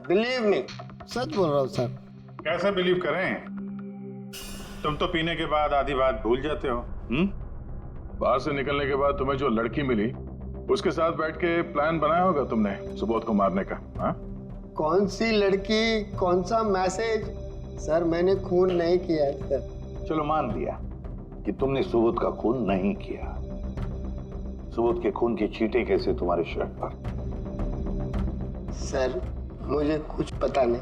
Believe me, सच बोल रहा हूँ सर। कैसे बिलीव करें? तुम तो पीने के बाद आधी बात भूल जाते हो। बाहर से निकलने के बाद तुम्हें जो लड़की मिली उसके साथ बैठ के प्लान बनाया होगा तुमने सुबोध को मारने का। हाँ? कौन सी लड़की, कौन सा मैसेज? सर मैंने खून नहीं किया है सर। चलो मान लिया कि तुमने सुबोध का खून नहीं किया। सुबोध के खून की चींटे कैसे तुम्हारे शर्ट पर? सर मुझे कुछ पता नहीं।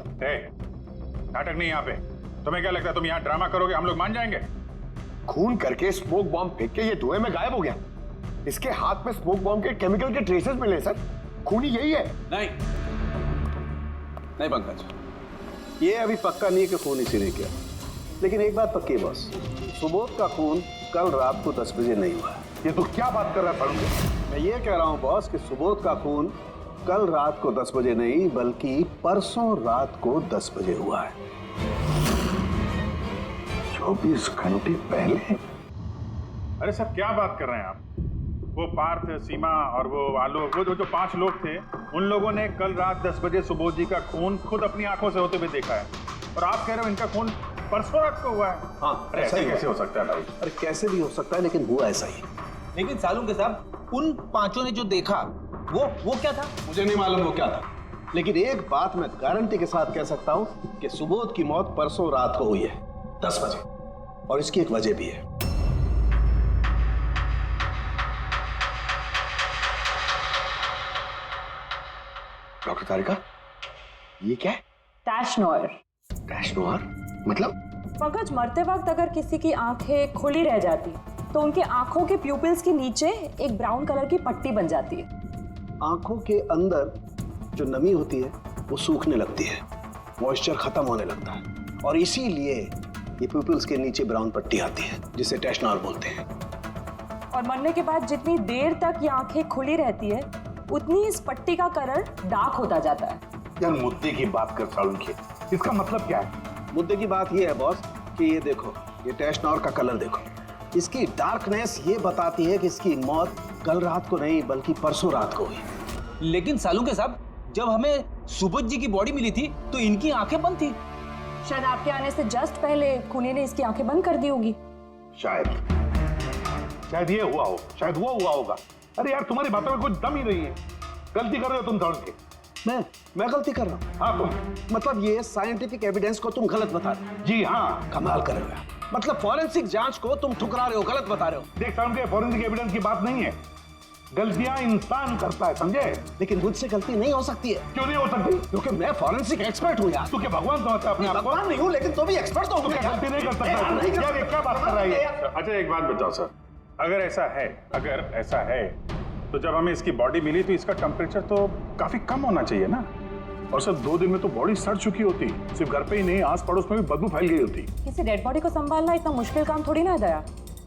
नाटक नहीं यहाँ पे। तुम्हें क्या लगता है तुम यहाँ ड्रामा करोगे हम लोग मान जाएंगे? खून करके स्मोक बॉम्ब फेंक के ये धुएं में गायब हो गया। इसके हाथ में स्मोक बॉम्ब के केमिकल के ट्रेसेस मिले सर। खूनी यही है। नहीं नहीं पंकज, ये अभी पक्का नहीं है कि खून इसी ने किया, लेकिन एक बात पक्की है बॉस, सुबोध का खून कल रात को 10 बजे नहीं हुआ। ये तो क्या बात कर रहा है फारूक? मैं ये कह रहा हूँ बॉस कि सुबोध का खून कल रात को 10 बजे नहीं बल्कि परसों रात को 10 बजे हुआ है। 24 घंटे पहले? अरे सर क्या बात कर रहे हैं आप? वो पार्थ, सीमा और वो आलोक, वो जो 5 लोग थे, उन लोगों ने कल रात 10 बजे सुबोध जी का खून खुद अपनी आंखों से होते हुए देखा है। और आप कह रहे हो इनका खून परसों रात को हुआ है? हाँ, अरे ऐसे कैसे हो सकता है भाई? अरे कैसे भी हो सकता है, लेकिन हुआ ऐसा ही। लेकिन सालुंके साहब, उन 5 ने जो देखा वो क्या था? मुझे नहीं मालूम वो क्या था, लेकिन एक बात मैं गारंटी के साथ कह सकता हूं कि सुबोध की मौत परसों रात को हुई है 10 बजे, और इसकी एक वजह भी है। डॉक्टर तारिका, ये क्या है? टैश नोयर। टैश नोयर मतलब? पंकज, मरते वक्त अगर किसी की आंखें खुली रह जाती तो उनके आंखों के प्यूपिल्स के नीचे एक ब्राउन कलर की पट्टी बन जाती है। आंखों के अंदर जो नमी होती है वो सूखने लगती है, मॉइस्चर खत्म होने लगता है, और इसीलिए ये प्यूपिल्स के नीचे ब्राउन पट्टी आती है जिसे टैश नोयर बोलते हैं। और मरने के बाद जितनी देर तक ये आंखें खुली रहती है उतनी इस पट्टी का कलर डार्क होता जाता है। यार मुद्दे की बात कर सालुंके, इसका मतलब क्या है? मुद्दे की बात ये है बॉस कि ये देखो, ये टैश नोयर का कलर देखो, इसकी डार्कनेस ये बताती है कि इसकी मौत कल रात को नहीं बल्कि परसों रात को हुई। लेकिन सालुंके साहब, जब हमें सुबोध जी की बॉडी मिली थी तो इनकी आंखें बंद थी। शायद आपके आने से जस्ट पहले खूनी ने इसकी आंखें बंद कर दी होगी। शायद ये हुआ हो, शायद वो हुआ होगा। अरे यार तुम्हारी बातों में कुछ दम ही नहीं है। गलती कर रहे हो तुम सालुंके। मैं गलती कर रहा हूँ? हाँ तुम। मतलब ये साइंटिफिक एविडेंस को तुम गलत बता रहे हो? जी हाँ। कमाल कर रहे हो यार। मतलब फॉरेंसिक जांच को तुम ठुकरा रहे हो, गलत बता रहे हो। देख सालुंके, फॉरेंसिक एविडेंस की बात नहीं है, गलतियां इंसान करता है, समझे? लेकिन मुझसे गलती नहीं हो सकती है। क्यों नहीं हो सकती? क्योंकि मैं फॉरेंसिक एक्सपर्ट हूँ यार। तू क्या भगवान समझता है अपने आप को? भगवान नहीं हूँ, लेकिन तो भी एक्सपर्ट तो हूँ। क्या गलती नहीं कर सकता? नहीं, ये क्या बात कर रहा है? अच्छा एक बात बताओ सर, अगर ऐसा है तो जब हमें इसकी बॉडी मिली तो इसका टेम्परेचर तो काफी कम होना चाहिए ना? और सर 2 दिन में तो बॉडी सड़ चुकी होती, सिर्फ घर पे ही नहीं आस पड़ोस में भी बदबू फैल गई होती। किसी डेड बॉडी को संभालना इतना मुश्किल काम थोड़ी ना है दया।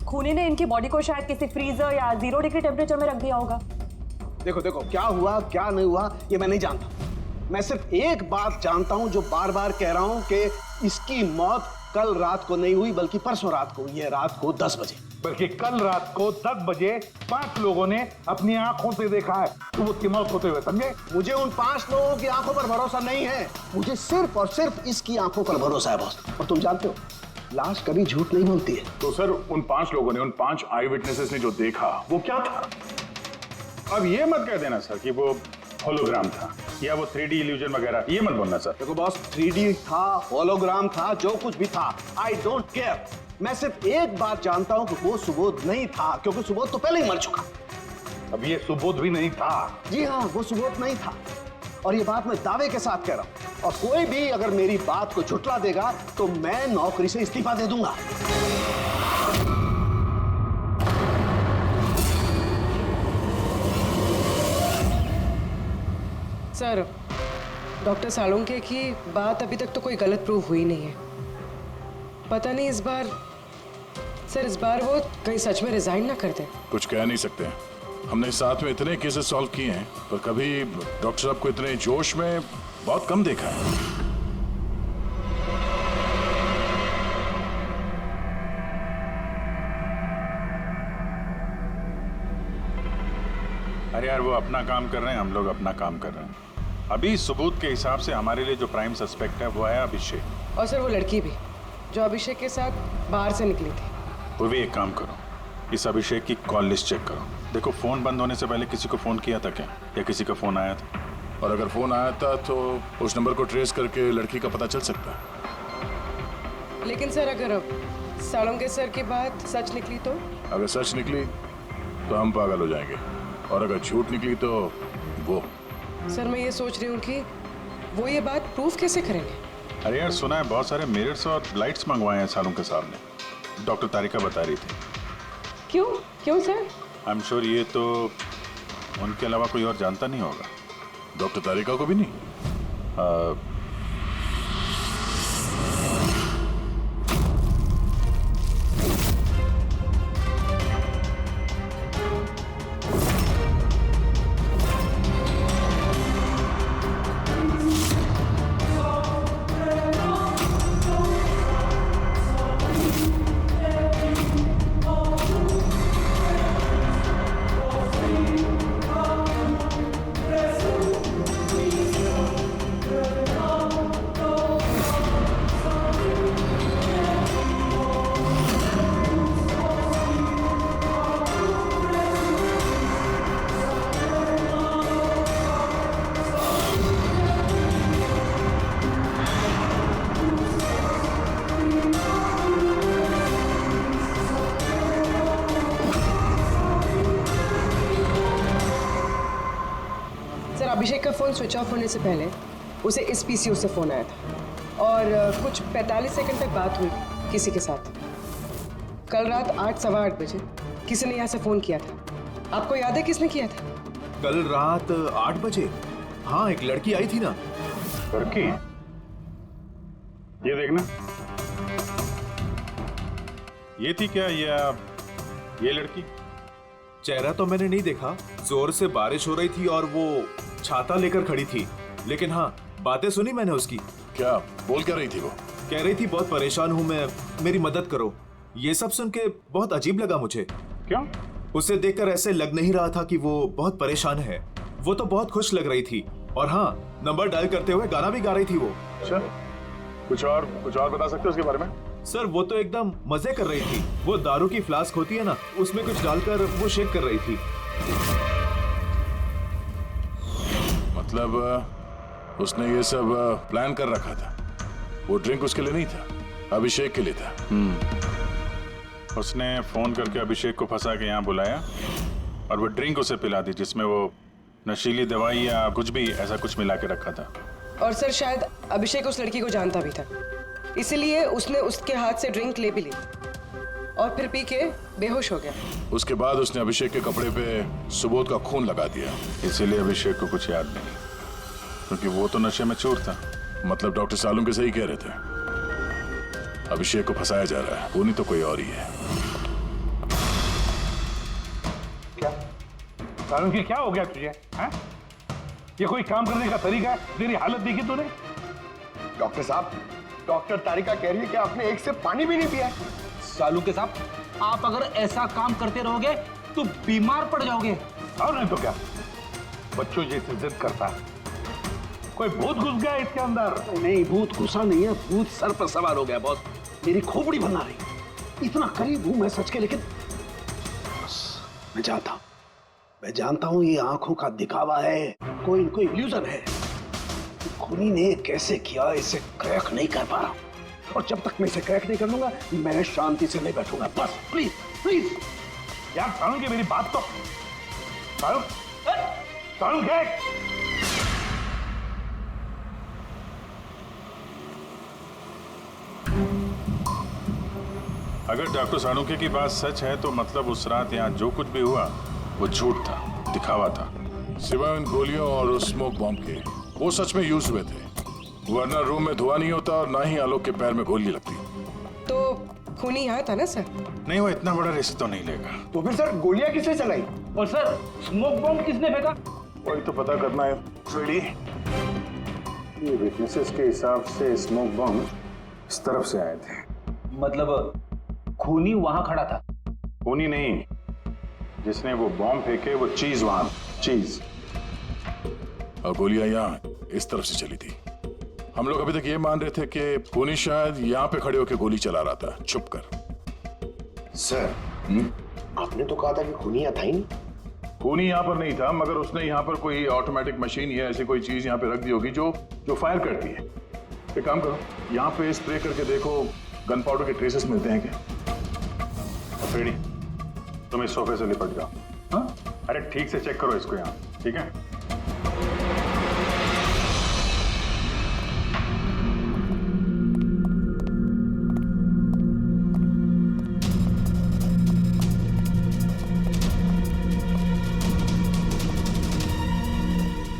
खूनी ने इनकी बॉडी को शायद किसी फ्रीजर या 0 डिग्री टेम्परेचर में रख दिया होगा। देखो क्या हुआ क्या नहीं हुआ ये मैं नहीं जानता। मैं सिर्फ एक बात जानता हूँ जो बार बार कह रहा हूँ कि इसकी मौत कल रात को नहीं हुई बल्कि परसों रात को हुई है, रात को 10 बजे। बल्कि कल रात को 10 बजे 5 लोगों ने अपनी आंखों से देखा है तो वो की मौत होते हुए, समझे? मुझे उन 5 लोगों की आंखों पर भरोसा नहीं है, मुझे सिर्फ और सिर्फ इसकी आंखों पर भरोसा है बॉस। और तुम जानते हो लाश कभी झूठ नहीं बोलती है। तो सर उन 5 लोगों ने, उन 5 आई विटनेसेस ने जो देखा वो क्या था? अब ये मत कह देना सर कि वो होलोग्राम था या वो 3D इल्यूजन वगैरह, ये मत बोलना सर। देखो बॉस, 3D था, होलोग्राम था, जो कुछ भी था, आई डोंट केयर। मैं सिर्फ एक बात जानता हूं कि वो सुबोध नहीं था, क्योंकि सुबोध तो पहले ही मर चुका। अब ये सुबोध भी नहीं था। जी हाँ, वो सुबोध नहीं था, और ये बात मैं दावे के साथ कह रहा हूं। और कोई भी अगर मेरी बात को झुठला देगा तो मैं नौकरी से इस्तीफा दे दूंगा। सर, डॉक्टर सालुंके की बात अभी तक तो कोई गलत प्रूव हुई नहीं है। पता नहीं इस बार वो कहीं सच में रिजाइन ना कर दे। कुछ कह नहीं सकते, हमने साथ में इतने केसेस सॉल्व किए हैं पर कभी डॉक्टर साहब को इतने जोश में बहुत कम देखा है। अरे यार वो अपना काम कर रहे हैं, हम लोग अपना काम कर रहे हैं। अभी सबूत के हिसाब से हमारे लिए जो प्राइम सस्पेक्ट है वो है अभिषेक। और सर वो लड़की भी जो अभिषेक के साथ बाहर से निकली थी। वो भी एक काम करो, इस अभिषेक की कॉल लिस्ट चेक करो। देखो फोन बंद होने से पहले किसी को फोन किया था क्या, या किसी का फोन आया था? और अगर फोन आया था तो उस नंबर को ट्रेस करके लड़की का पता चल सकता है। लेकिन सर अगर सालोंके सर की बात सच निकली तो? अगर सच निकली तो हम पागल हो जाएंगे, और अगर झूठ निकली तो वो। सर मैं ये सोच रही हूँ कि वो ये बात प्रूफ कैसे करेंगे? अरे यार सुना है बहुत सारे मिरर्स और लाइट्स मंगवाए हैं सालोंके साहब ने, डॉक्टर तारिका बता रही थी। क्यों सर? आई एम श्योर ये तो उनके अलावा कोई और जानता नहीं होगा। डॉक्टर तारिका को भी नहीं? अभिषेक का फोन स्विच ऑफ होने से पहले उसे इस पीसीओ से फोन आया था और कुछ 45 सेकंड तक बात हुई किसी के साथ। कल रात 8:15 बजे किसी ने यहाँ से फोन किया था। आपको याद है किसने किया था? कल रात 8 बजे? हाँ, एक लड़की आई थी ना। लड़की? ये देखना, ये थी क्या ये लड़की? चेहरा तो मैंने नहीं देखा, जोर से बारिश हो रही थी और वो छाता लेकर खड़ी थी, लेकिन हाँ बातें सुनी मैंने उसकी। क्या बोल क्या रही थी वो? कह रही थी बहुत परेशान हूँ मैं, मेरी मदद करो। ये सब सुन के बहुत अजीब लगा मुझे। क्यों? उसे देखकर ऐसे लग नहीं रहा था कि वो बहुत परेशान है। वो तो बहुत खुश लग रही थी और हाँ, नंबर डायल करते हुए गाना भी गा रही थी वो। अच्छा, कुछ और बता सकते हो उसके बारे में? सर वो तो एकदम मजे कर रही थी। वो दारू की फ्लास्क होती है ना, उसमें कुछ डालकर वो शेक कर रही थी। मतलब उसने ये सब प्लान कर रखा था। वो ड्रिंक उसके लिए नहीं था, अभिषेक के लिए था। उसने फोन करके अभिषेक को फंसा के यहाँ बुलाया और वो ड्रिंक उसे पिला दी जिसमें वो नशीली दवाई या कुछ भी ऐसा कुछ मिला के रखा था। और सर शायद अभिषेक उस लड़की को जानता भी था, इसलिए उसने उसके हाथ से ड्रिंक ले भी ली और फिर पी के बेहोश हो गया। उसके बाद उसने अभिषेक के कपड़े पे सुबोध का खून लगा दिया। इसीलिए अभिषेक को कुछ याद नहीं, क्योंकि वो तो नशे में चूर था। मतलब डॉक्टर सालुंके सही कह रहे थे, अभिषेक को फंसाया जा रहा है, वो नहीं तो कोई और ही है। क्या सालुंके, क्या हो गया तुझे? हैं? ये कोई काम करने का तरीका है? तेरी हालत देखी तूने? डॉक्टर साहब, डॉक्टर तारिका कह रही है कि आपने एक से पानी भी नहीं पिया है। सालुंके साहब, आप अगर ऐसा काम करते रहोगे तो बीमार पड़ जाओगे। और नहीं तो क्या, बच्चों जैसे जिद करता है। कोई भूत घुस गया इसके अंदर? नहीं, भूत घुसा नहीं है, भूत सर पर सवार हो गया बॉस। मेरी खोपड़ी बना रही। इतना करीब हूं मैं सच के, लेकिन बस मैं जानता हूं ये आंखों का दिखावा है, कोई इल्यूजन है। खूनी ने कैसे किया इसे क्रैक नहीं कर पा रहा, और जब तक मैं इसे क्रैक नहीं कर लूंगा मैं शांति से नहीं बैठूंगा। बस प्लीज प्लीज यार सालुंके, मेरी बात तो सालुंके। अगर डॉक्टर सालुंके की बात सच है तो मतलब उस रात यहाँ जो कुछ भी हुआ वो झूठ था, दिखावा था। सिवाय उन गोलियों और उस स्मोक बॉम्ब के, वो सच में यूज हुए थे, वरना रूम में धुआं नहीं होता और ना ही आलोक के पैर में गोली लगती। तो खूनी यहाँ था ना सर? नहीं, वो इतना बड़ा रिस्क तो नहीं लेगा। तो फिर सर गोलियां किसने चलाई? और सर स्मोक बॉम्ब किसने फेंका? वही तो पता करना है। ये विटनेसेस के हिसाब से स्मोक बॉम्ब इस तरफ से आए थे। मतलब खूनी वहां खड़ा था? खूनी नहीं, जिसने वो बॉम्ब फेंके वो चीज वहां, चीज। और गोलियां यहाँ इस तरफ से चली थी। हम लोग अभी तक ये मान रहे थे कि खूनी शायद यहाँ पे खड़े होकर गोली चला रहा था छुप कर। सर आपने तो कहा था कि खूनी यहाँ था ही नहीं। खूनी यहाँ पर नहीं था, मगर उसने यहाँ पर कोई ऑटोमेटिक मशीन या ऐसी कोई चीज यहाँ पे रख दी होगी जो फायर करती है। एक काम करो, यहाँ पे स्प्रे करके देखो गन पाउडर के ट्रेसेस मिलते हैं क्या। अफरीदी, तुम इस सोफे से लिपट जाओ। हाँ, अरे ठीक से चेक करो इसको यहाँ, ठीक है?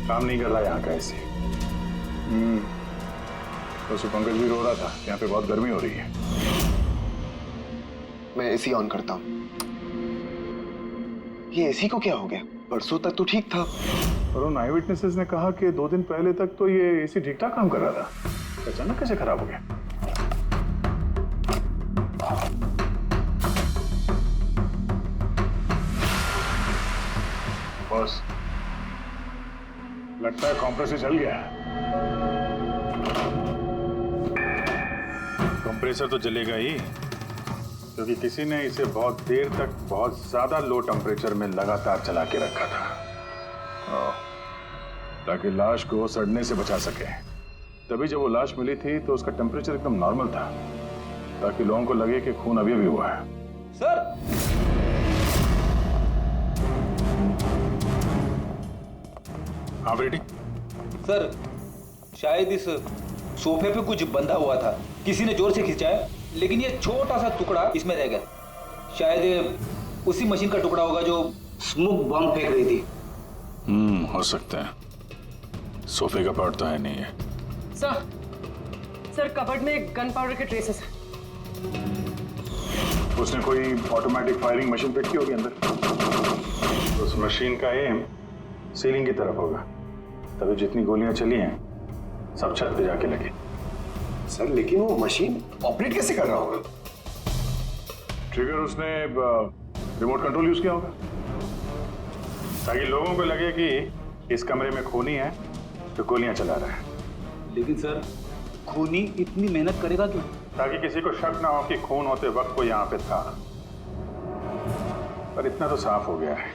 काम नहीं कर रहा यहाँ का ऐसे। तो पंकज भी रो रहा था, यहाँ पे बहुत गर्मी हो रही है। मैं एसी ऑन करता हूँ। ये एसी को क्या हो गया? परसों तक तो ठीक था। और उन आई विटनेसेस ने कहा कि 2 दिन पहले तक तो ये एसी ठीक ठाक काम कर रहा था, अचानक कैसे खराब हो गया? बॉस, लगता है कंप्रेसर चल गया। कंप्रेसर तो जलेगा ही, क्योंकि किसी ने इसे बहुत देर तक बहुत ज्यादा लो टेम्परेचर में लगातार चला के रखा था, ताकि लाश को सड़ने से बचा सके। तभी जब वो लाश मिली थी तो उसका टेम्परेचर एकदम नॉर्मल था, ताकि लोगों को लगे कि खून अभी भी हुआ है। सर, हाँ बेटी। सर, शायद इस सोफे पे कुछ बंधा हुआ था, किसी ने जोर से खिंचाया, लेकिन ये छोटा सा टुकड़ा इसमें रह गया। शायद उसी मशीन का टुकड़ा होगा जो स्मोक बॉम्ब फेंक रही थी। हो सकता है। सोफे का पार्ट तो है नहीं है। सर कबर्ड में गन पाउडर के ट्रेसेस हैं। उसने कोई ऑटोमेटिक फायरिंग मशीन फिट की होगी अंदर। उस मशीन का एम सीलिंग की तरफ होगा, तभी जितनी गोलियां चली हैं सब छत पे जाके लगी। सर लेकिन वो मशीन ऑपरेट कैसे कर रहा होगा? ट्रिगर उसने रिमोट कंट्रोल यूज किया होगा, ताकि लोगों को लगे कि इस कमरे में खूनी है तो गोलियां चला रहा है। लेकिन सर, खूनी इतनी मेहनत करेगा क्यों? ताकि किसी को शक ना हो कि खून होते वक्त वो यहाँ पे था। पर इतना तो साफ हो गया है,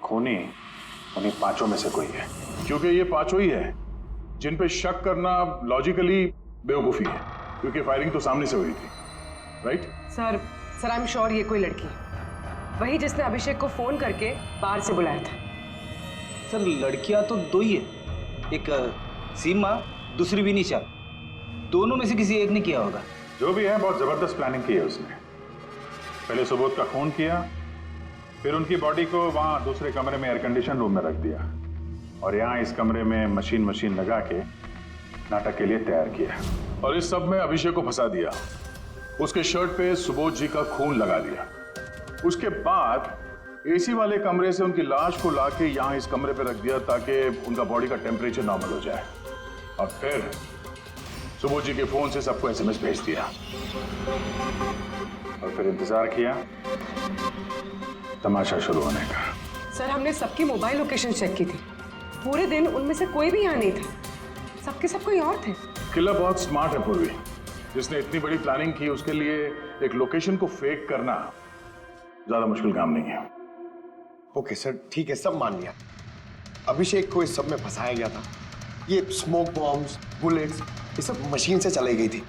खूनी उन्हीं 5 में से कोई है। क्योंकि ये 5 ही है जिन पे शक करना लॉजिकली बेवकूफी है, क्योंकि फायरिंग तो सामने से हुई थी, right? Sir I am sure ये कोई लड़की है, वही जिसने अभिषेक को फोन करके बाहर से बुलाया था। सर, लड़कियां तो 2 ही है, एक सीमा, दूसरी विनीशा। दोनों में से किसी एक ने किया होगा। जो भी है, बहुत जबरदस्त प्लानिंग की है उसने। पहले सुबोध का खून किया, फिर उनकी बॉडी को वहां दूसरे कमरे में एयर कंडीशन रूम में रख दिया, और यहाँ इस कमरे में मशीन लगा के नाटक के लिए तैयार किया। और इस सब में अभिषेक को फंसा दिया, उसके शर्ट पे सुबोध जी का खून लगा दिया। उसके बाद एसी वाले कमरे से उनकी लाश को लाके यहाँ इस कमरे पे रख दिया, ताकि उनका बॉडी का टेम्परेचर नॉर्मल हो जाए। और फिर सुबोध जी के फोन से सबको SMS भेज दिया, और फिर इंतजार किया तमाशा शुरू होने का। सर हमने सबकी मोबाइल लोकेशन चेक की थी, पूरे दिन उनमें से कोई भी यहाँ नहीं था, सबके सब कोई और थे। किला बहुत स्मार्ट है पूर्वी, जिसने इतनी बड़ी प्लानिंग की, उसके लिए एक लोकेशन को फेक करना ज्यादा मुश्किल काम नहीं है। ओके सर, ठीक है, सब मान लिया। अभिषेक को इस सब में फंसाया गया था। ये स्मोक बॉम्ब्स, बुलेट्स, ये सब मशीन से चलाई गई थी।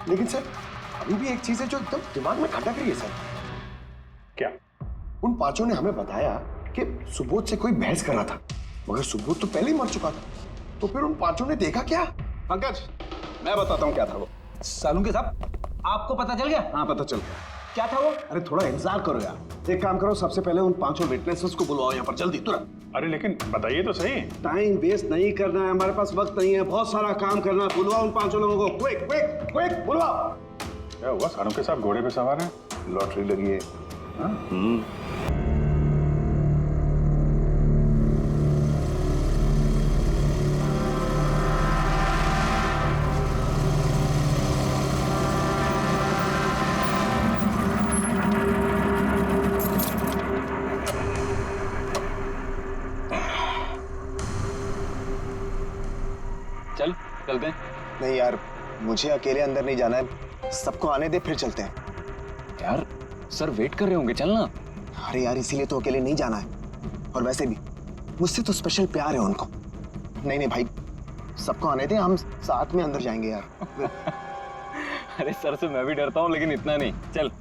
लेकिन सर अभी भी एक चीज है जो एकदम दिमाग में खटक रही है सर। क्या? उन 5 ने हमें बताया कि सुबोध से कोई बहस कर रहा था, मगर सुबोध तो पहले ही मर चुका था। तो फिर उन 5 ने देखा क्या? पंकज, मैं बताता हूँ क्या था वो। सालुंके साहब, आपको पता चल गया? हाँ, पता चल गया। क्या था वो? अरे थोड़ा इंतजार करो यार। एक काम करो, सबसे पहले उन 5 विटनेसेस को बुलवाओ यहाँ पर जल्दी, तुरंत। अरे लेकिन बताइए तो सही। टाइम वेस्ट नहीं करना है, हमारे पास वक्त नहीं है, बहुत सारा काम करना है। बुलवाओ उन 5 लोगों को, क्विक क्विक क्विक बुलवाओ। क्या हुआ? सारों के साथ घोड़े पे सवार है? लॉटरी लगी है। चलते हैं। नहीं यार, मुझे अकेले अंदर नहीं जाना है, सबको आने दे फिर चलते हैं। यार सर वेट कर रहे होंगे, चलना। अरे यार, इसीलिए तो अकेले नहीं जाना है, और वैसे भी मुझसे तो स्पेशल प्यार है उनको। नहीं नहीं भाई, सबको आने दे, हम साथ में अंदर जाएंगे यार। अरे सर से मैं भी डरता हूँ, लेकिन इतना नहीं। चल।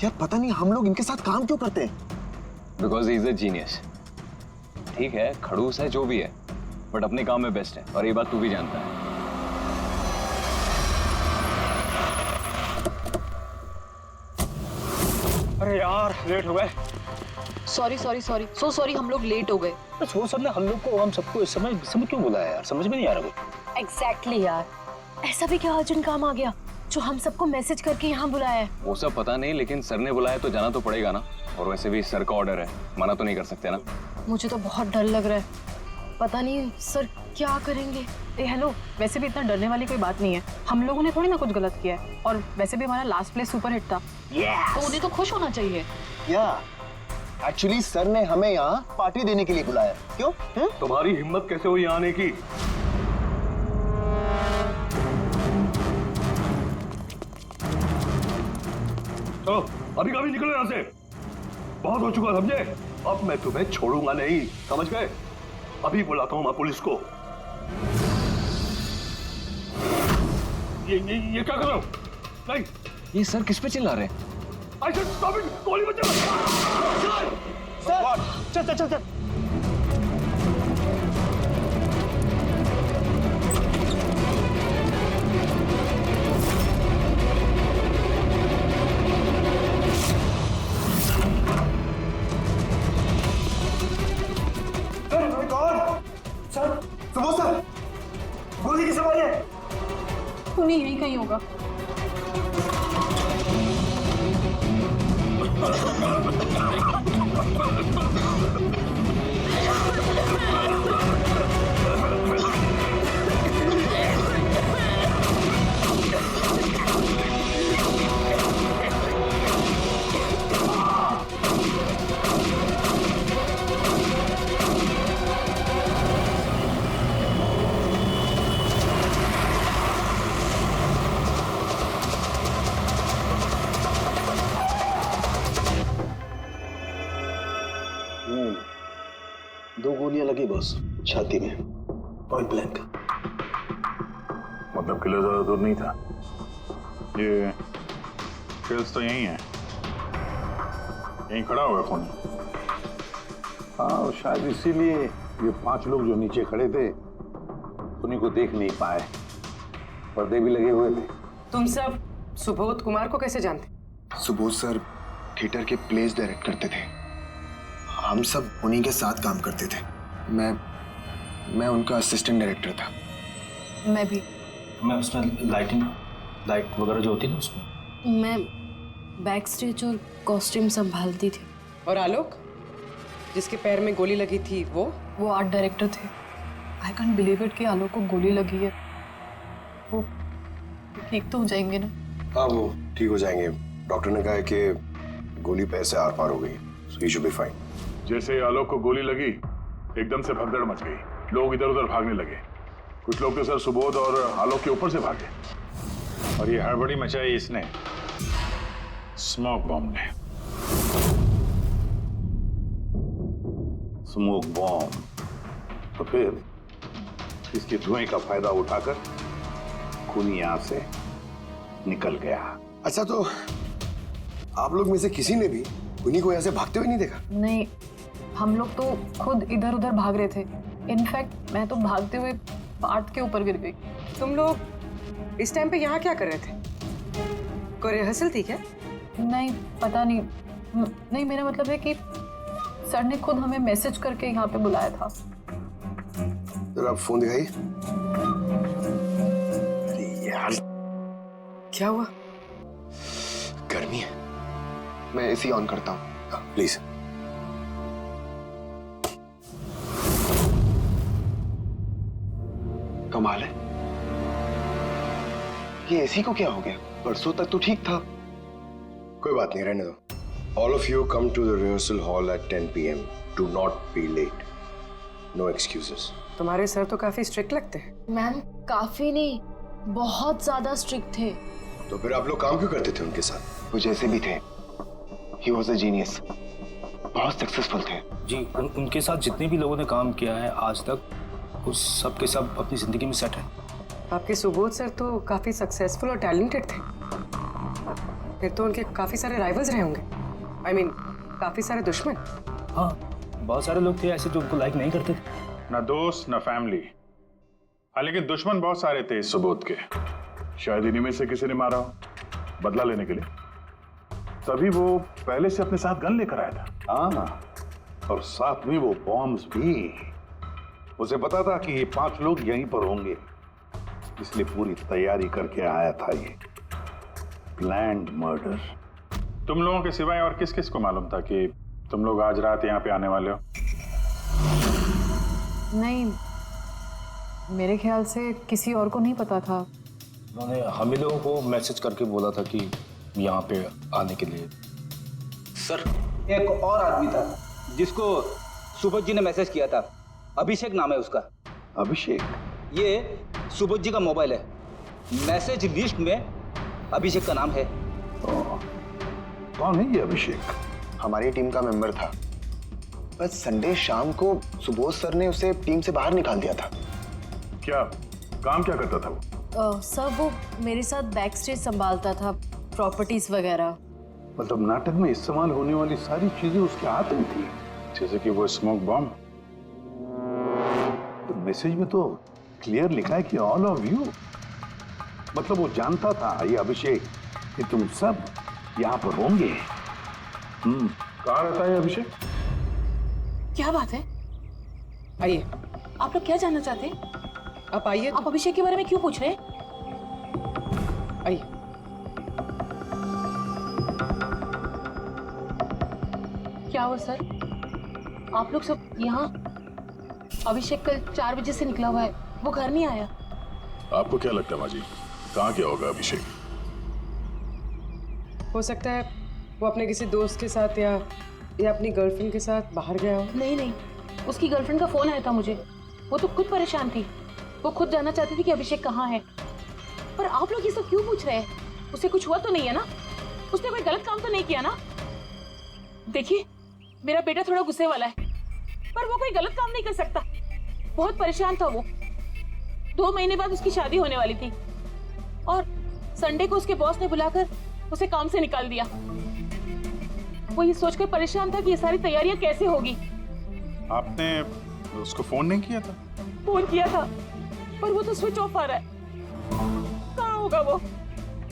यार पता नहीं हम लोग इनके साथ काम क्यों करते हैं। Because he is a genius. ठीक है, खड़ूस है जो भी है, बट अपने काम में बेस्ट है, और ये बात तू भी जानता है। अरे यार लेट हो गए। Sorry sorry sorry so sorry, हम लोग लेट हो गए। वो सर ने हम सबको इस समय क्यों बुलाया यार, समझ में नहीं आ रहा कुछ। एग्जैक्टली यार, ऐसा भी क्या अर्जेंट काम आ गया जो हम सबको मैसेज करके यहाँ बुलाया है? वो सब पता नहीं, लेकिन सर ने बुलाया तो जाना तो पड़ेगा ना। और वैसे भी सर का ऑर्डर है, मना तो नहीं कर सकते ना। मुझे तो बहुत डर लग रहा है, पता नहीं सर क्या करेंगे। ए हेलो, वैसे भी इतना डरने वाली कोई बात नहीं है, हम लोगों ने थोड़ी ना कुछ गलत किया है, और वैसे भी हमारा लास्ट प्लेस सुपर हिट था। तो उन्हें तो खुश होना चाहिए। या एक्चुअली सर ने हमें यहाँ पार्टी देने के लिए बुलाया। क्यों? तुम्हारी हिम्मत कैसे हुई आने की? तो अभी कभी निकलो यहाँ से, बहुत हो चुका समझे। अब मैं तुम्हें छोड़ूंगा नहीं, समझ गए? अभी बुलाता हूँ मैं पुलिस को। ये क्या कर रहे हो? नहीं, ये सर किस पे चिल्ला रहे हैं? I said stop it! गोली मत चला! चल चल चल चल। सर, सुबोध सर, गोली किस आवाज है? उन्हीं यही कहीं होगा। दो गोलियां लगी बॉस, छाती में, पॉइंट ब्लैंक। मतलब किलो ज्यादा दूर नहीं था। ये फिल्स तो यही है, यहीं खड़ा हुआ खून। हाँ, शायद इसीलिए ये 5 लोग जो नीचे खड़े थे उन्हीं को देख नहीं पाए, पर्दे भी लगे हुए थे। तुम सब सुबोध कुमार को कैसे जानते? सुबोध सर थिएटर के प्लेस डायरेक्ट करते थे, हम सब उन्हीं के साथ काम करते थे। मैं उनका असिस्टेंट डायरेक्टर था। मैं भी। मैं उसमें लाइट वगैरह जो होती है ना उसमें। मैं बैक स्टेज और कॉस्ट्यूम संभालती थी। और आलोक, जिसके पैर में गोली लगी थी, वो आर्ट डायरेक्टर थे। आई कांट बिलीव इट कि आलोक को गोली लगी है। वो ठीक तो हो जाएंगे ना? हाँ, वो ठीक हो जाएंगे। डॉक्टर ने कहा है कि गोली पैर से आर पार हो गई, so he should be fine। जैसे आलोक को गोली लगी, एकदम से भगदड़ मच गई, लोग इधर उधर भागने लगे। कुछ लोग तो सर सुबोध और आलोक के ऊपर से भागे, और ये हड़बड़ी मचाई इसने, स्मोक बॉम्ब ने। Smoke bomb. तो फिर इसके धुएं का फायदा उठाकर खून यहां से निकल गया। अच्छा, तो आप लोग में से किसी ने भी उन्हीं को यहाँ से भागते हुए नहीं देखा? नहीं, हम लोग तो खुद इधर उधर भाग रहे थे। इनफैक्ट मैं तो भागते हुए पार्ट के ऊपर गिर गई। तुम लोग इस टाइम पे यहाँ क्या कर रहे थे? कोई रिहर्सल थी क्या? नहीं, पता नहीं। नहीं, मेरा मतलब है कि सर ने खुद हमें मैसेज करके यहाँ पे बुलाया था। जरा आप फोन दिखाइए। अरे यार, क्या हुआ? गर्मी है, मैं एसी ऑन करता हूँ, प्लीज। कमाल है, ये एसी को क्या हो गया? परसों तक तो ठीक था। कोई बात नहीं, रहने दो। All of you come to the rehearsal hall at 10 PM. Do not be late, no excuses. तुम्हारे सर तो काफी स्ट्रिक्ट लगते हैं। मैम काफी नहीं, बहुत ज्यादा स्ट्रिक्ट थे। तो फिर आप लोग काम क्यों करते थे उनके साथ? वो जैसे भी थे, ही वॉज अ जीनियस, बहुत सक्सेसफुल थे। जी उनके साथ जितने भी लोगों ने काम किया है आज तक, वो सब के सब अपनी जिंदगी में सेट है। आपके सुबोध सर तो काफी सक्सेसफुल और टैलेंटेड थे। फिर तो उनके काफी सारे राइवल्स रहे होंगे। I mean, काफी सारे दुश्मन। हाँ, बहुत सारे लोग थे ऐसे जो उनको लाइक नहीं करते थे। ना दोस्त ना फैमिली। हाँ, लेकिन दुश्मन बहुत सारे थे इस सुबोध के। शायद इन्हीं में से किसी ने मारा हो, बदला लेने के लिए। तभी वो पहले से अपने साथ गन लेकर आया था। हाँ, और साथ में वो बॉम्ब्स भी। उसे पता था कि ये 5 लोग यहीं पर होंगे, इसलिए पूरी तैयारी करके आया था ये प्लान्ड मर्डर। तुम लोगों के सिवाय और किस किस को मालूम था कि तुम लोग आज रात यहाँ पे आने वाले हो? नहीं, मेरे ख्याल से किसी और को नहीं पता था। उन्होंने हम ही लोगों को मैसेज करके बोला था कि यहाँ पे आने के लिए। सर, एक और आदमी था जिसको सुबोध जी ने मैसेज किया था। अभिषेक नाम है उसका। अभिषेक? ये सुबोध जी का मोबाइल है। मैसेज लिस्ट में अभिषेक का नाम है। कौन है ये अभिषेक? हमारी टीम का मेंबर था, बस संडे शाम को सुबोध सर ने उसे टीम से बाहर निकाल दिया था। क्या काम क्या करता था वो? सर वो मेरे साथ बैक स्टेज संभालता था, प्रॉपर्टीज वगैरह। मतलब नाटक में इस्तेमाल होने वाली सारी चीजें उसके हाथ में थी, जैसे कि वो स्मोक बॉम्ब। तो मैसेज में तो क्लियर लिखा है कि ऑल ऑफ यू। मतलब वो जानता था ये अभिषेक कि तुम सब यहाँ पर होंगे। कहाँ रहता है अभिषेक? क्या बात है? आइए। आप लोग क्या जानना चाहते हैं? आप आइए। आप अभिषेक के बारे में क्यों पूछ रहे हैं? आइए। क्या हुआ सर? आप लोग सब यहाँ? अभिषेक कल 4 बजे से निकला हुआ है, वो घर नहीं आया। आपको क्या लगता है माँ जी, कहाँ क्या होगा अभिषेक? हो सकता है वो अपने किसी दोस्त के साथ या अपनी गर्लफ्रेंड के साथ बाहर गया हो। नहीं, उसकी गर्लफ्रेंड का फोन आया था मुझे। वो तो खुद परेशान थी, वो खुद जानना चाहती थी कि अभिषेक कहाँ है। पर आप लोग ये सब क्यों पूछ रहे हैं? उसे कुछ हुआ तो नहीं है ना? उसने कोई गलत काम तो नहीं किया ना? देखिए, मेरा बेटा थोड़ा गुस्से वाला है, पर वो कोई गलत काम नहीं कर सकता। बहुत परेशान था वो। 2 महीने बाद उसकी शादी होने वाली थी और संडे को उसके बॉस ने बुलाकर उसे काम से निकाल दिया। वो ये सोचकर परेशान था कि ये सारी तैयारियां कैसे होगी। आपने उसको फोन नहीं किया था? फोन किया था, पर वो तो स्विच ऑफ आ रहा है। कहाँ होगा वो?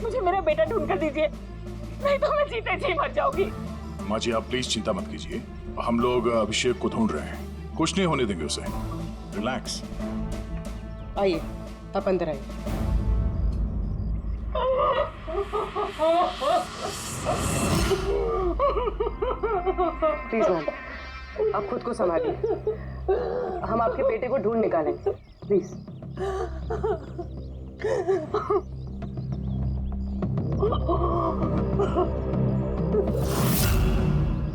मुझे मेरा बेटा ढूंढ कर दीजिए, नहीं तो मैं जीते जी मर जाऊंगी। माँ जी आप प्लीज चिंता मत कीजिए, हम लोग अभिषेक को ढूंढ रहे हैं, कुछ नहीं होने देंगे उसे। रिलैक्स। आइए, आप अंदर आइए। प्लीज मैम, आप खुद को संभालिए। हम आपके बेटे को ढूंढ निकालेंगे, प्लीज।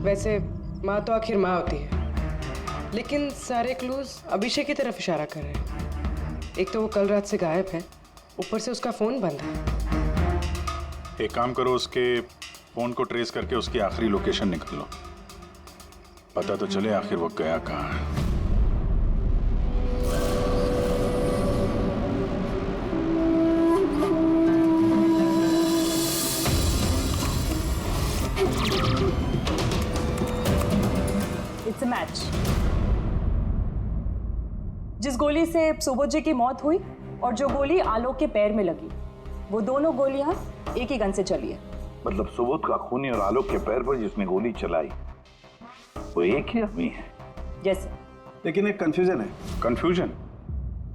वैसे माँ तो आखिर माँ होती है, लेकिन सारे क्लूज अभिषेक की तरफ इशारा कर रहे हैं। एक तो वो कल रात से गायब है, ऊपर से उसका फोन बंद है। एक काम करो, उसके फोन को ट्रेस करके उसकी आखिरी लोकेशन निकाल लो, पता तो चले आखिर वो गया कहाँ है। It's a match. जिस गोली से सुबोध जी की मौत हुई और जो गोली आलोक के पैर में लगी, वो दोनों गोलियां एक ही गन से चली है। मतलब सुबोध का खूनी और आलोक के पैर पर जिसने गोली चलाई वो एक ही आदमी है? Yes sir. लेकिन एक कंफ्यूजन है। कंफ्यूजन?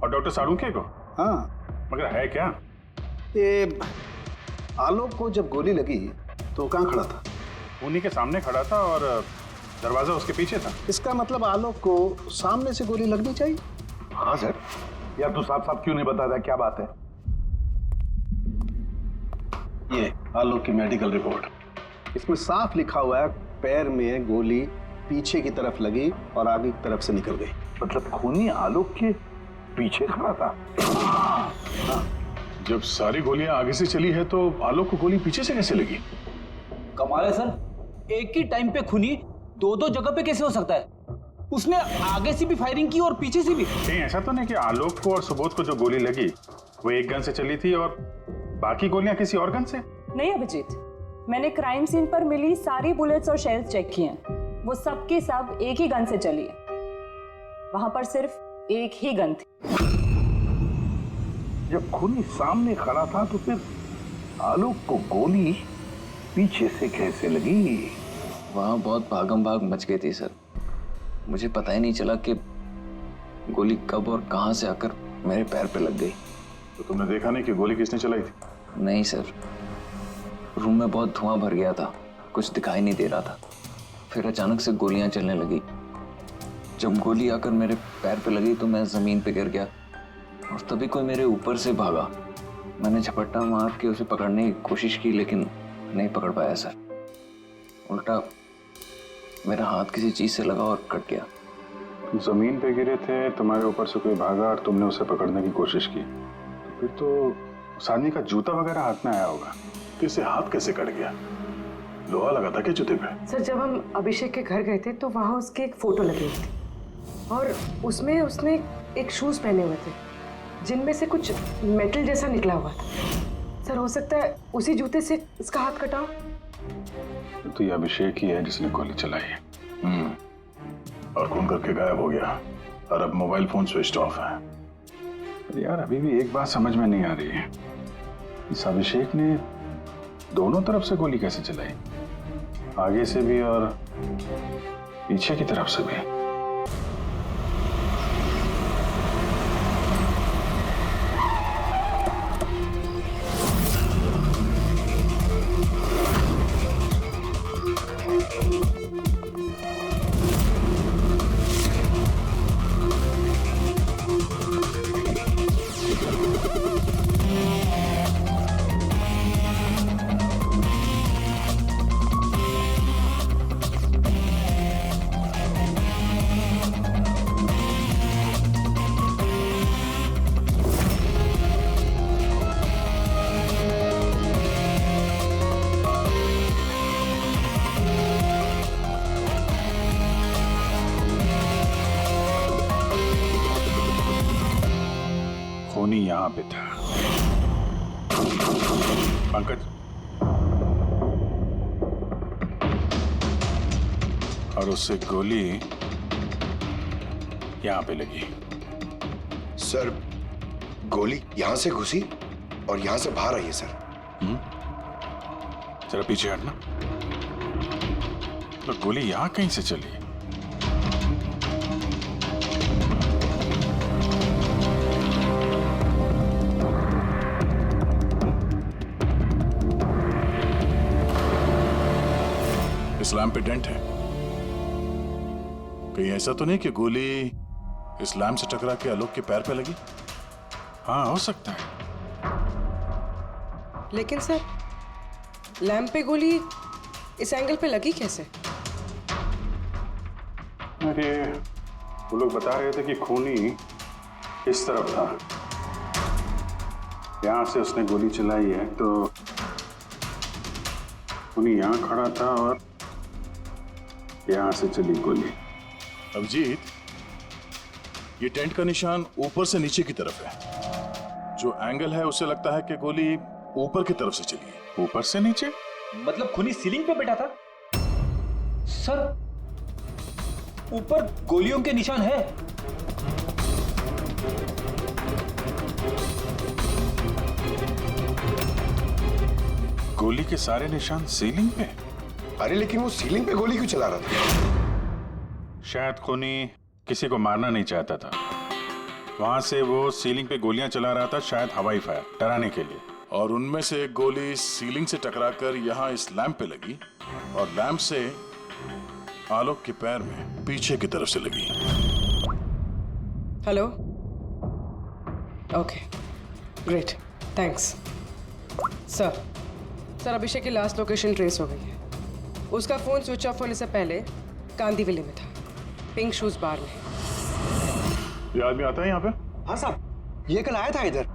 और डॉक्टर साळुंखे को? हाँ, मगर है क्या? ये आलोक को जब गोली लगी तो कहाँ खड़ा था? उन्हीं के सामने खड़ा था और दरवाजा उसके पीछे था। इसका मतलब आलोक को सामने से गोली लगनी चाहिए। हाँ सर। यार तू साफ साफ क्यों नहीं बताता क्या बात है? ये आलोक की मेडिकल रिपोर्ट, इसमें साफ लिखा हुआ है पैर में गोली पीछे की तरफ लगी और आगे की तरफ से निकल गई। मतलब खूनी आलोक के पीछे खड़ा था। जब सारी गोलियां आगे से चली है तो आलोक को गोली पीछे से कैसे लगी? कमाल है सर, एक ही टाइम पे खूनी दो दो जगह पे कैसे हो सकता है? उसने आगे से भी फायरिंग की और पीछे से भी। कहीं ऐसा तो नहीं कि आलोक को और सुबोध को जो गोली लगी वो एक गन से चली थी और बाकी गोलियां किसी और गन से? नहीं अभिजीत, मैंने क्राइम सीन पर मिली सारी बुलेट्स और शेल्स चेक किए हैं, वो सब के सब एक ही गन से चली है। वहां पर सिर्फ एक ही गन थी। जब खूनी सामने खड़ा था तो फिर आलोक को गोली पीछे से कैसे लगी? वहां बहुत भागम भाग मच गई थी सर, मुझे पता ही नहीं चला कि गोली कब और कहां से आकर मेरे पैर पे लग गई। तो तुमने देखा नहीं कि गोली किसने चलाई थी? नहीं सर, रूम में बहुत धुआं भर गया था, कुछ दिखाई नहीं दे रहा था। फिर अचानक से गोलियां चलने लगी। जब गोली आकर मेरे पैर पे लगी तो मैं जमीन पे गिर गया और तभी कोई मेरे ऊपर से भागा। मैंने झपट्टा मार के उसे पकड़ने की कोशिश की लेकिन नहीं पकड़ पाया सर। उल्टा मेरा हाथ किसी चीज से लगा और कट गया। जमीन पे गिरे थे, तुम्हारे ऊपर से कोई भागा और तुमने उसे पकड़ने की कोशिश की, तो फिर तो उस आदमी का जूता वगैरह हाथ में आया होगा। तो इसे हाथ कैसे कट गया? लोहा लगा था क्या जूते पे? सर, जब हम अभिषेक के घर गए थे तो वहाँ उसकी एक फोटो लगी हुई थी और उसमें उसने एक शूज पहने हुए थे जिनमें से कुछ मेटल जैसा निकला हुआ था। सर, हो सकता है उसी जूते से इसका हाथ कटा हो। तो ये अभिषेक ही है जिसने गोली चलाई है। और खून करके गायब हो गया और अब मोबाइल फोन स्विच ऑफ है। यार अभी भी एक बात समझ में नहीं आ रही है, इस अभिषेक ने दोनों तरफ से गोली कैसे चलाई? आगे से भी और पीछे की तरफ से भी। खूनी यहां पे था। पंकज, और उससे गोली यहां पे लगी। सर, गोली यहां से घुसी और यहां से बाहर आई है सर। जरा पीछे हटना। तो गोली यहां कहीं से चली? इस लैम्प पे डेंट है। कहीं ऐसा तो नहीं कि गोली इस लैम्प से टकरा के आलोक के पैर पे लगी? हाँ, हो सकता है। लेकिन सर, लैंप पे गोली इस एंगल पे लगी कैसे? अरे वो लोग बता रहे थे कि खूनी इस तरफ था, यहां से उसने गोली चलाई है, तो खूनी यहां खड़ा था और यहां से चली गोली। अभिजीत, ये टेंट का निशान ऊपर से नीचे की तरफ है। जो एंगल है उससे लगता है कि गोली ऊपर की तरफ से चली है। ऊपर से नीचे? मतलब खूनी सीलिंग पे बैठा था? सर, ऊपर गोलियों के निशान है। गोली के सारे निशान सीलिंग पे? अरे लेकिन वो सीलिंग पे गोली क्यों चला रहा था? शायद खूनी किसी को मारना नहीं चाहता था, वहां से वो सीलिंग पे गोलियां चला रहा था, शायद हवाई फायर, डराने के लिए। और उनमें से एक गोली सीलिंग से टकराकर यहाँ इस लैंप पे लगी और लैंप से आलोक के पैर में पीछे की तरफ से लगी। Hello, okay, great, thanks. Sir, Abhishek की लास्ट लोकेशन ट्रेस हो गई है। उसका फोन स्विच ऑफ होने से पहले गांधी विले में था, पिंक शूज बार में। ये आदमी आता है यहाँ पे? हाँ साहब, ये कल आया था इधर।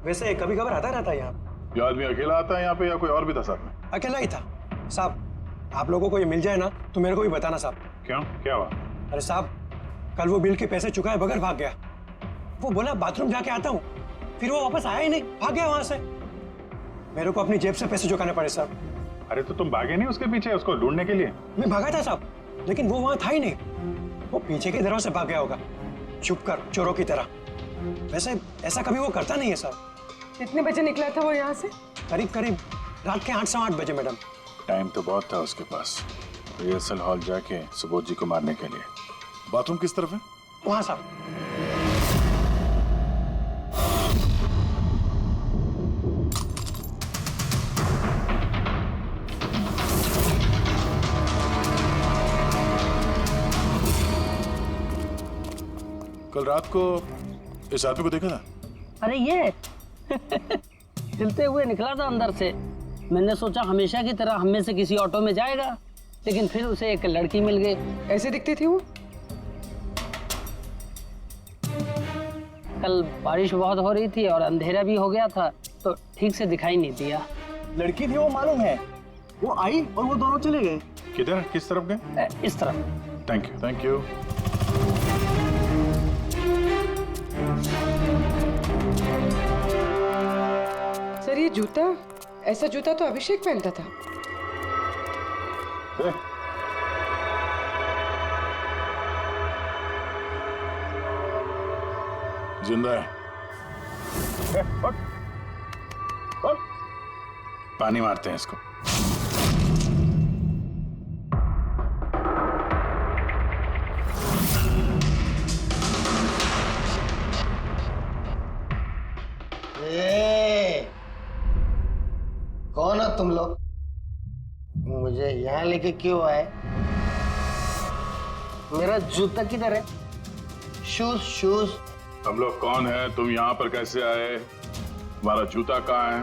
वैसे कभी कभार आता रहता है यहाँ। ये आदमी अकेला आता है यहाँ पे या कोई और भी था साथ में? अकेला ही था साहब। आप लोगों को ये मिल जाए ना तो मेरे को भी बताना साहब। क्यों, क्या हुआ? अरे साहब, कल वो बिल के पैसे चुकाए बगैर भाग गया। वो बोला बाथरूम जाके आता हूँ, फिर वो वापस आया ही नहीं, भाग गया वहां से। मेरे को अपनी जेब से पैसे चुकाने पड़े साहब। अरे तो तुम भागे नहीं उसके पीछे उसको ढूंढने के लिए? मैं भागा था साहब, लेकिन वो वहां था ही नहीं। वो पीछे के दरवाजे से भाग गया होगा, छुप कर, चोरों की तरह। वैसे ऐसा कभी वो करता नहीं है साहब। कितने बजे निकला था वो यहाँ से? करीब करीब रात के 8 सवा 8 बजे मैडम। टाइम तो बहुत था उसके पास, रिहर्सल हॉल जाके सुबोध जी को मारने के लिए। बाथरूम किस तरफ है? वहां साहब। कल रात को इस आदमी को देखा था? अरे ये हिलते हुए निकला था अंदर से। मैंने सोचा हमेशा की तरह हम में से किसी ऑटो में जाएगा, लेकिन फिर उसे एक लड़की मिल गई। ऐसे दिखती थी वो? कल बारिश बहुत हो रही थी और अंधेरा भी हो गया था, तो ठीक से दिखाई नहीं दिया। लड़की थी वो मालूम है, वो आई और वो दोनों चले गए। किधर, किस तरफ गए? इस तरफ। Thank you. Thank you. Sir ये जूता, ऐसा जूता तो अभिषेक पहनता था। जिंदा है। पानी मारते हैं इसको। कौन हो तुम लोग? मुझे यहाँ लेके क्यों आए? मेरा जूता किधर है? Shoes shoes. हम लोग कौन है, तुम यहाँ पर कैसे आए, हमारा जूता कहाँ है,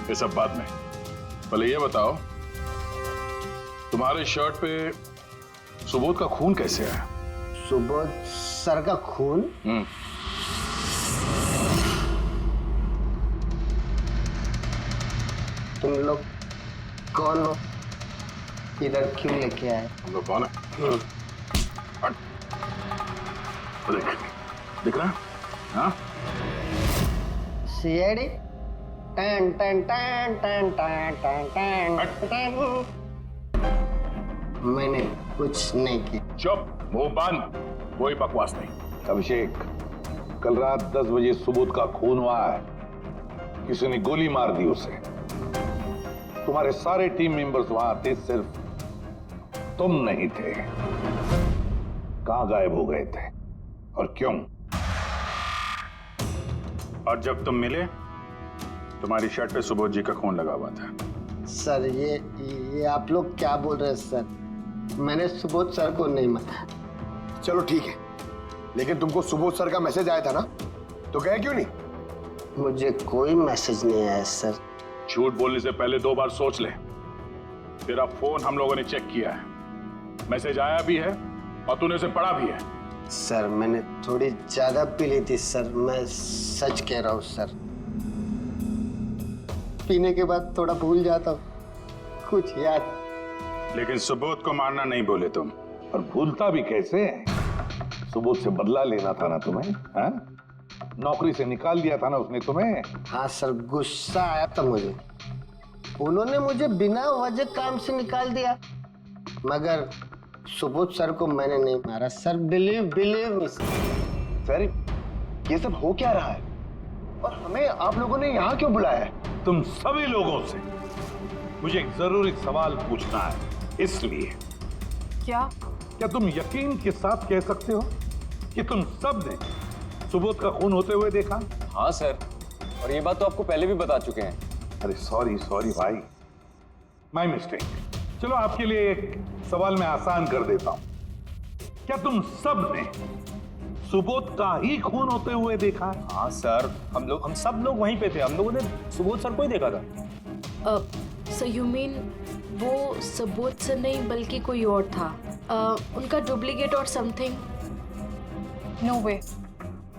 ये सब बात में। पहले ये बताओ, तुम्हारे शर्ट पे सुबोध का खून कैसे आया? सुबोध सर का खून? तुम लोग कौन हो? इधर क्यों लेके आए? हम लोग कौन है? देख, दिख रहा है? हाँ? सीआईडी? टन टन टन टन टन टन टन टन। मैंने कुछ नहीं किया। चुप, मुंह बंद, कोई बकवास नहीं। अभिषेक, कल रात 10 बजे सुबोध का खून हुआ है। किसी ने गोली मार दी उसे। तुम्हारे सारे टीम मेंबर्स वहां थे, सिर्फ तुम नहीं थे। कहां गायब हो गए थे और क्यों? और जब तुम मिले, तुम्हारी शर्ट पे सुबोध जी का खून लगा हुआ था। सर ये आप लोग क्या बोल रहे हैं सर? मैंने सुबोध सर को नहीं मारा। चलो ठीक है, लेकिन तुमको सुबोध सर का मैसेज आया था ना, तो गए क्यों नहीं? मुझे कोई मैसेज नहीं आया सर। झूठ बोलने से पहले 2 बार सोच ले। तेरा फोन हम लोगों ने चेक किया है, मैसेज आया भी है और तूने उसे पढ़ा भी है। सर मैंने थोड़ी ज्यादा पी ली थी सर, मैं सच कह रहा हूँ सर। पीने के बाद थोड़ा भूल जाता हूँ, कुछ याद। लेकिन सुबोध को मारना नहीं बोले तुम। और भूलता भी कैसे? सुबोध से बदला लेना था ना तुम्हें, हाँ? नौकरी से निकाल दिया था ना उसने तुम्हें। हाँ सर, गुस्सा आया था मुझे। उन्होंने मुझे बिना वजह काम से निकाल दिया, मगर सुबोध सर को मैंने नहीं मारा सर। बिलीव मी सर, ये सब हो क्या रहा है और हमें आप लोगों ने यहाँ क्यों बुलाया है? तुम सभी लोगों से मुझे एक जरूरी सवाल पूछना है, इसलिए। क्या तुम यकीन के साथ कह सकते हो कि तुम सब ने सुबोध का खून होते हुए देखा? हाँ सर, और ये बात तो आपको पहले भी बता चुके हैं। अरे सॉरी भाई, माय मिस्टेक। चलो आपके लिए एक सवाल मैं आसान कर देता हूं। क्या तुम सब ने सुबोध का ही खून होते हुए देखा है? हाँ सर, हम सब लोग वहीं पे थे। हम लोगों ने सुबोध सर को ही देखा था। सो यू मीन वो सुबोध सर नहीं बल्कि कोई और था? उनका डुप्लीकेट और समथिंग। नो वे,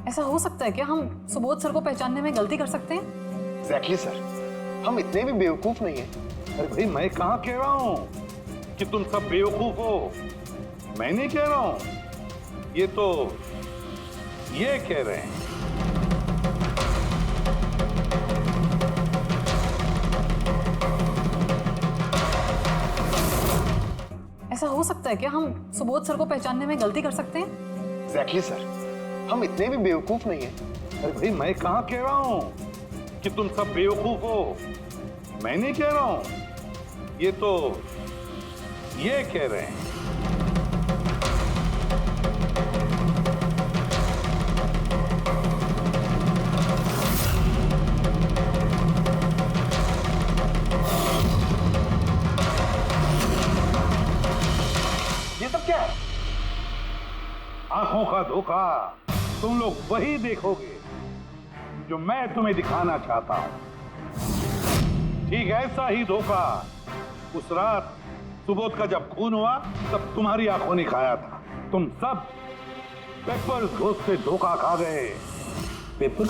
ऐसा हो सकता है क्या? हम सुबोध सर को पहचानने में गलती कर सकते हैं? एग्जैक्टली सर, हम इतने भी बेवकूफ नहीं हैं। अरे भाई, मैं कहाँ कह रहा हूँ कि तुम सब बेवकूफ हो। मैं नहीं कह रहा हूँ, ये कह रहे हैं। ऐसा हो सकता है क्या? हम सुबोध सर को पहचानने में गलती कर सकते हैं? एग्जैक्टली सर, हम इतने भी बेवकूफ नहीं हैं। अरे भाई, मैं कहाँ कह रहा हूँ कि तुम सब बेवकूफ हो। मैं नहीं कह रहा हूँ, ये कह रहे हैं। ये सब क्या है? आंखों का धोखा। तुम लोग वही देखोगे जो मैं तुम्हें दिखाना चाहता हूं। ठीक ऐसा ही धोखा उस रात सुबोध का जब खून हुआ तब तुम्हारी आंखों ने खाया था। तुम सब पेपर्स घोस्ट से धोखा खा गए। पेपर्स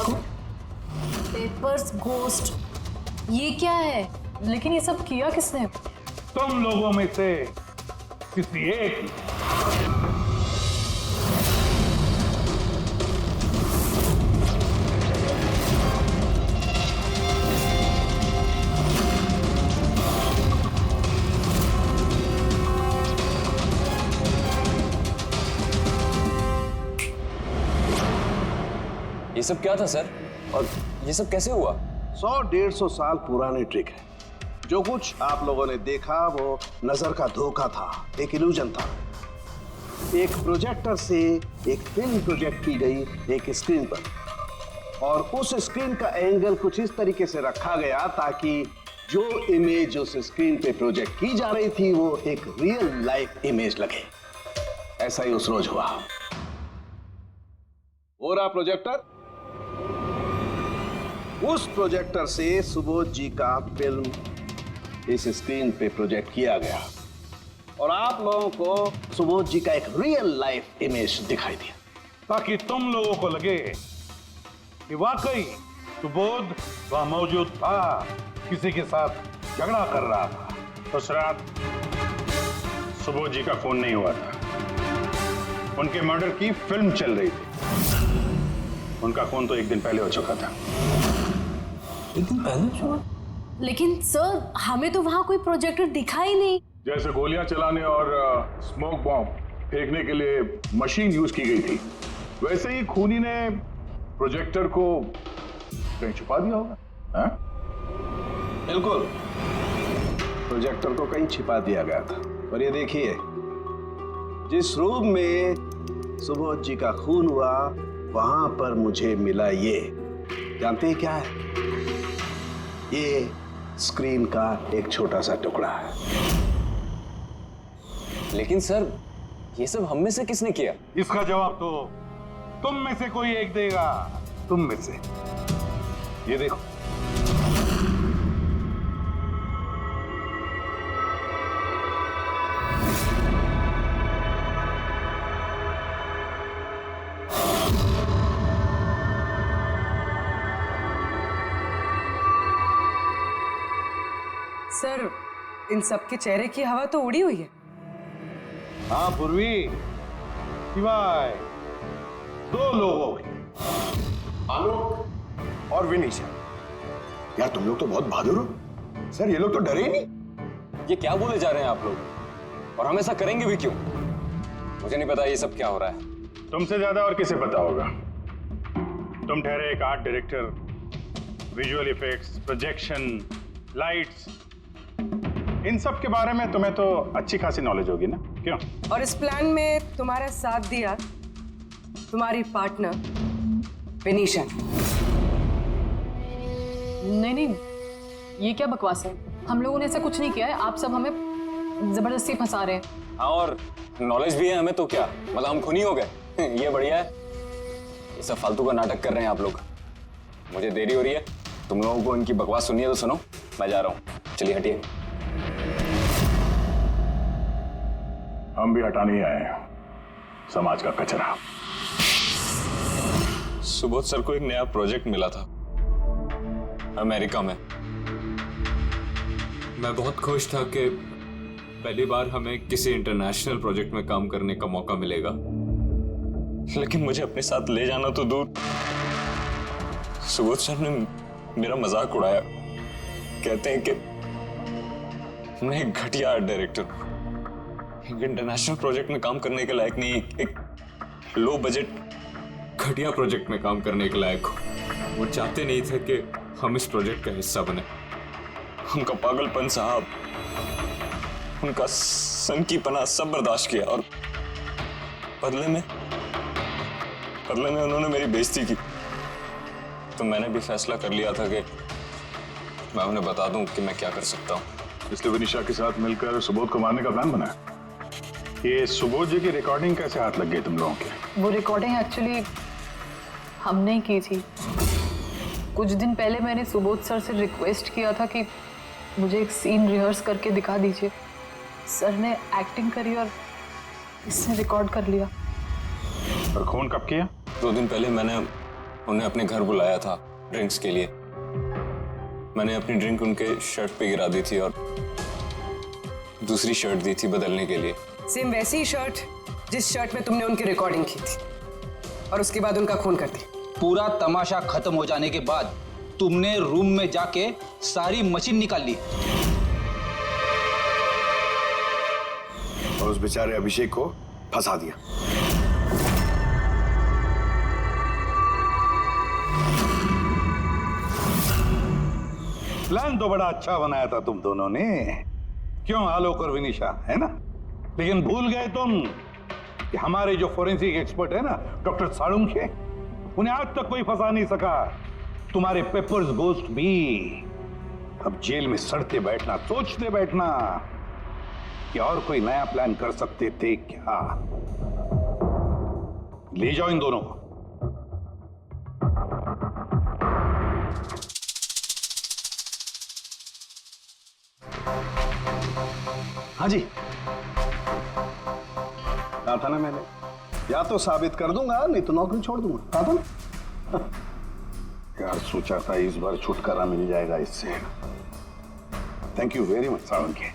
घोस्ट, ये क्या है? लेकिन ये सब किया किसने? तुम लोगों में से किसी एक ने। ये सब क्या था सर, और ये सब कैसे हुआ? 100-150 साल पुरानी ट्रिक है। जो कुछ आप लोगों ने देखा वो नजर का धोखा था, एक इल्यूजन था। एक प्रोजेक्टर से एक फिल्म प्रोजेक्ट की गई एक स्क्रीन पर, और उस स्क्रीन का एंगल कुछ इस तरीके से रखा गया ताकि जो इमेज उस स्क्रीन पे प्रोजेक्ट की जा रही थी वो एक रियल लाइफ इमेज लगे। ऐसा ही उस रोज हुआ। हो रहा प्रोजेक्टर, उस प्रोजेक्टर से सुबोध जी का फिल्म इस स्क्रीन पे प्रोजेक्ट किया गया और आप लोगों को सुबोध जी का एक रियल लाइफ इमेज दिखाई दिया, ताकि तुम लोगों को लगे कि वाकई सुबोध वहां मौजूद था, किसी के साथ झगड़ा कर रहा था। उस रात सुबोध जी का खून नहीं हुआ था, उनके मर्डर की फिल्म चल रही थी। उनका खून तो एक दिन पहले हो चुका था। एक दिन पहले हुआ? लेकिन सर, हमें तो वहां कोई प्रोजेक्टर दिखा ही नहीं। जैसे गोलियां चलाने और स्मोक बॉम्ब फेंकने के लिए मशीन यूज की गई थी, वैसे ही खूनी ने प्रोजेक्टर को कहीं छुपा दिया होगा। हाँ? बिल्कुल, प्रोजेक्टर को कहीं छिपा दिया गया था। और ये देखिए, जिस रूम में सुबोध जी का खून हुआ वहां पर मुझे मिला ये, जानते हैं क्या है? ये स्क्रीन का एक छोटा सा टुकड़ा है। लेकिन सर, ये सब हम में से किसने किया? इसका जवाब तो तुम में से कोई एक देगा। तुम में से। ये देखो, सर, इन सबके चेहरे की हवा तो उड़ी हुई है। हाँ पूर्वी, सिवाय 2 लोगों की, आलोक और विनीशा। यार तुम लोग तो बहुत बहादुर हो। सर, ये लोग तो डरे ही नहीं। ये क्या बोले जा रहे हैं आप लोग, और हम ऐसा करेंगे भी क्यों? मुझे नहीं पता ये सब क्या हो रहा है। तुमसे ज्यादा और किसे पता होगा? तुम ठहरे एक art director, visual effects, projection, lights, इन सब के बारे में तुम्हें तो अच्छी खासी नॉलेज होगी ना, क्यों? और इस प्लान में तुम्हारा साथ दिया तुम्हारी पार्टनर विनीशा। नहीं, ये क्या बकवास है? हम लोगों ने ऐसा कुछ नहीं किया है। आप सब हमें जबरदस्ती फंसा रहे हैं। हाँ, और नॉलेज भी है हमें तो क्या, मतलब हम खूनी हो गए? ये बढ़िया है। ये सब फालतू का नाटक कर रहे हैं आप लोग। मुझे देरी हो रही है, तुम लोगों को इनकी बकवास सुननी है तो सुनो, मैं जा रहा हूँ। चलिए हटिए। हम भी हटाने ही आए हैं समाज का कचरा। सुबोध सर को एक नया प्रोजेक्ट मिला था अमेरिका में। मैं बहुत खुश था कि पहली बार हमें किसी इंटरनेशनल प्रोजेक्ट में काम करने का मौका मिलेगा, लेकिन मुझे अपने साथ ले जाना तो दूर। सुबोध सर ने मेरा मजाक उड़ाया, कहते हैं कि मैं एक घटिया आर्ट डायरेक्टर हूं, एक इंटरनेशनल प्रोजेक्ट में काम करने के लायक नहीं, एक लो बजट घटिया प्रोजेक्ट में काम करने के लायक हूं। वो चाहते नहीं थे कि हम इस प्रोजेक्ट का हिस्सा बने। उनका पागलपन साहब, उनका सनकीपना सब बर्दाश्त किया और बदले में उन्होंने मेरी बेइज्जती की। तो मैंने भी फैसला कर लिया था कि मैं उन्हें बता दूं कि मैं क्या कर सकता हूं। इसलिए विनिशा के साथ मिलकर सुबोध को मारने का प्लान बना। ये सुबोध जी की रिकॉर्डिंग कैसे हाथ लग गई तुम लोगों के? वो रिकॉर्डिंग एक्चुअली हमने ही की थी। कुछ दिन पहले मैंने सुबोध सर से रिक्वेस्ट किया था कि मुझे एक सीन रिहर्स करके दिखा दीजिए। सर ने एक्टिंग करी और इसने रिकॉर्ड कर लिया। और खून कब किया? 2 दिन पहले मैंने उन्हें अपने घर बुलाया था ड्रिंक्स के लिए। मैंने अपनी ड्रिंक उनके शर्ट पे गिरा दी थी और दूसरी शर्ट दी थी बदलने के लिए। सेम वैसी ही शर्ट जिस शर्ट में तुमने उनकी रिकॉर्डिंग की थी, और उसके बाद उनका खून कर दिया। पूरा तमाशा खत्म हो जाने के बाद तुमने रूम में जाके सारी मशीन निकाल ली और उस बेचारे अभिषेक को फंसा दिया। प्लान तो बड़ा अच्छा बनाया था तुम दोनों ने, क्यों आलोक और विनिशा, है ना? लेकिन भूल गए तुम कि हमारे जो फोरेंसिक एक्सपर्ट है ना डॉक्टर साळुंखे, उन्हें आज तक कोई फंसा नहीं सका। तुम्हारे पेपर्स गोस्ट भी अब जेल में सड़ते बैठना, सोचते बैठना कि और कोई नया प्लान कर सकते थे क्या। ले जाओ इन दोनों को। हाँ जी, कहा था ना मैंने, या तो साबित कर दूंगा नहीं तो नौकरी छोड़ दूंगा। कहा था ना। यार सोचा था इस बार छुटकारा मिल जाएगा इससे। Thank you very much Salunkhe.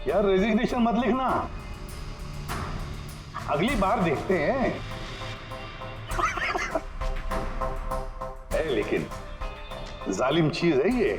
यार रेजिग्नेशन मत लिखना, अगली बार देखते हैं। लेकिन जालिम चीज है ये।